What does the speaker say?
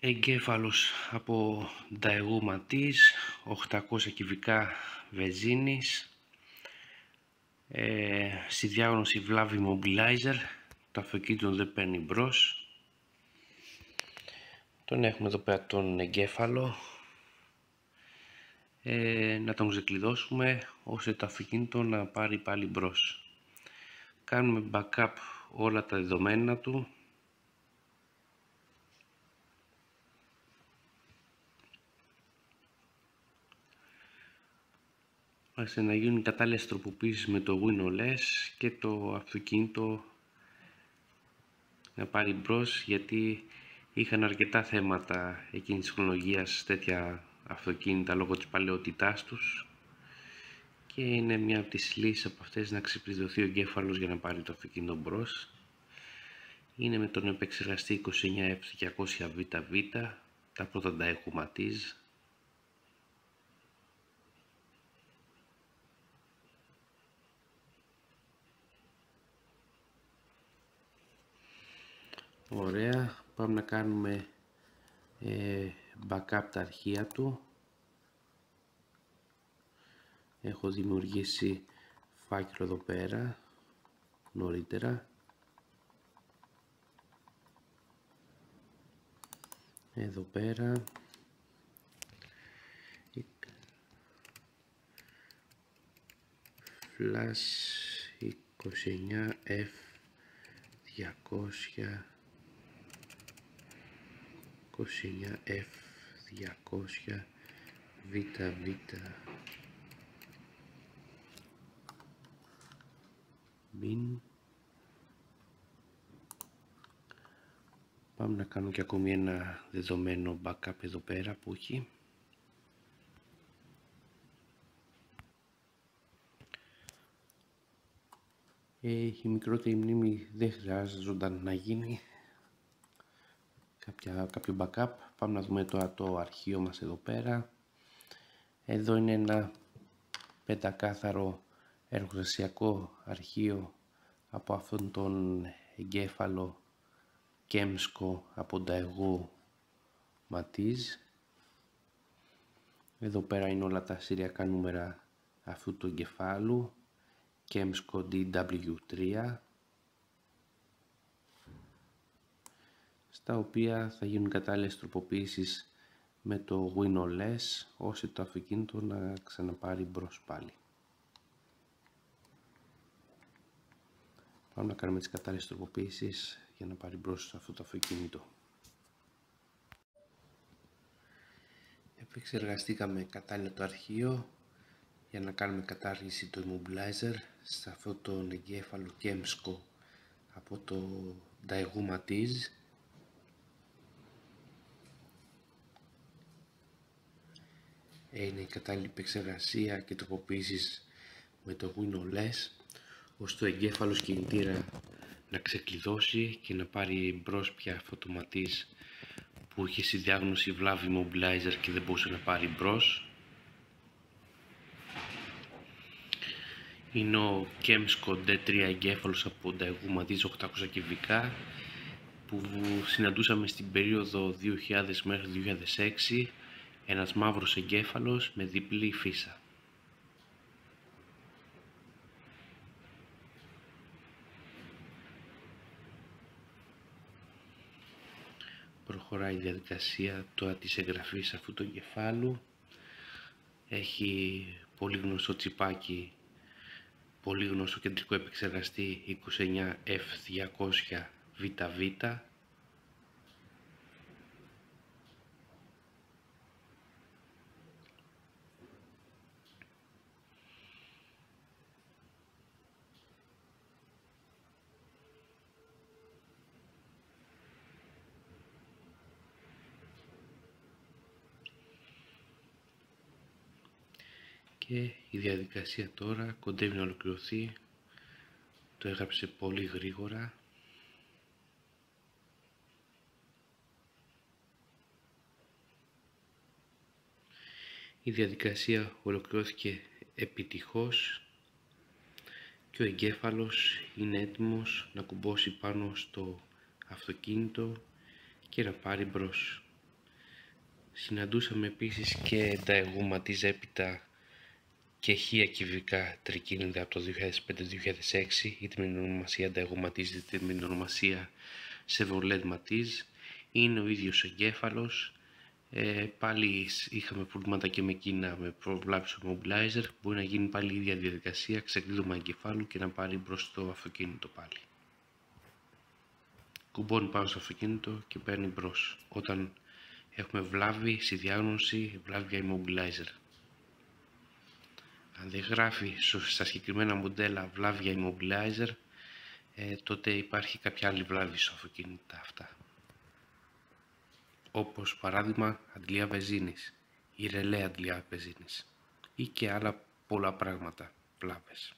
Εγκέφαλος από Daewoo Matiz, 800 κυβικά βενζίνης, στη διάγνωση βλάβη immobilizer, το αυτοκίνητο δεν παίρνει μπρος. Τον έχουμε εδώ πέρα τον εγκέφαλο, να τον ξεκλειδώσουμε ώστε το αυτοκίνητο να πάρει πάλι μπρος. Κάνουμε backup όλα τα δεδομένα του. Ώστε να γίνουν κατάλληλες τροποποίησεις με το WinOS και το αυτοκίνητο να πάρει μπρος, γιατί είχαν αρκετά θέματα εκείνης της χρονολογίας τέτοια αυτοκίνητα λόγω της παλαιότητάς τους, και είναι μια από τις λύσεις από αυτές να ξεκλειδωθεί ο εγκέφαλος για να πάρει το αυτοκίνητο μπρος. Είναι με τον επεξεργαστή 29F200VV, τα πρώτα Daewoo Matiz. Ωραία, πάμε να κάνουμε backup τα αρχεία του. Έχω δημιουργήσει φάκελο εδώ πέρα νωρίτερα. Εδώ πέρα Flash 29F200 VV. Πάμε να κάνουμε και ακόμη ένα δεδομένο backup εδώ πέρα που έχει. Η μικρότερη μνήμη δεν χρειάζονταν να γίνει κάποιο backup. Πάμε να δούμε τώρα το αρχείο μας εδώ πέρα. Εδώ είναι ένα πεντακάθαρο εργοστασιακό αρχείο από αυτόν τον εγκέφαλο Kemsko από Daewoo Matiz. Εδώ πέρα είναι όλα τα σηριακά νούμερα αυτού του εγκεφάλου, Kemsko DW3, στα οποία θα γίνουν κατάλληλες τροποποίησεις με το WinOS ώστε το αυτοκίνητο να ξαναπάρει μπρος πάλι. Πάμε να κάνουμε τις κατάλληλες τροποποίησεις για να πάρει μπρος αυτό το αυτοκίνητο. Επεξεργαστήκαμε κατάλληλα το αρχείο για να κάνουμε κατάργηση του immobilizer σε αυτό το εγκέφαλο Kemsko από το Daewoo Matiz. Είναι η κατάλληλη επεξεργασία και τροποποίησεις με το WinOS ώστε ο εγκέφαλος κινητήρα να ξεκλειδώσει και να πάρει μπρος πια αυτό το Matiz που είχε στη διάγνωση βλάβη immobilizer και δεν μπορούσε να πάρει μπρος. Είναι ο Kemsko D3 εγκέφαλος από Daewoo Matiz 800 κυβικά που συναντούσαμε στην περίοδο 2000 μέχρι 2006, ένας μαύρος εγκέφαλος με διπλή φύσα. Προχωράει η διαδικασία τώρα της εγγραφής αυτού του εγκεφάλου. Έχει πολύ γνωστό τσιπάκι, πολύ γνωστό κεντρικό επεξεργαστή 29F200VV. Και η διαδικασία τώρα κοντεύει να ολοκληρωθεί. Το έγραψε πολύ γρήγορα. Η διαδικασία ολοκληρώθηκε επιτυχώς και ο εγκέφαλος είναι έτοιμος να κουμπώσει πάνω στο αυτοκίνητο και να πάρει μπρος. Συναντούσαμε επίσης και ενταγωματίζ έπειτα και χεία κυβικά τρικίνητα από το 2005-2006, είτε με την ονομασία ενταγωματίζ είτε με την ονομασία Chevrolet Matiz. Είναι ο ίδιος εγκέφαλος. Πάλι είχαμε προβλήματα και με εκείνα, με προβλάψεις immobilizer. Μπορεί να γίνει πάλι η ίδια διαδικασία, ξεκλείδωμα εγκεφάλου και να πάρει μπρος το αυτοκίνητο πάλι. Κουμπώνει πάνω στο αυτοκίνητο και παίρνει μπρος όταν έχουμε βλάβη στη διάγνωση, βλάβη για immobilizer. Αν δεν γράφει στα συγκεκριμένα μοντέλα βλάβη για immobilizer, τότε υπάρχει κάποια άλλη βλάβη στο αυτοκίνητα αυτά. Όπως παράδειγμα αντλία βενζίνης ή ρελέ αντλία βενζίνης ή και άλλα πολλά πράγματα βλάβες.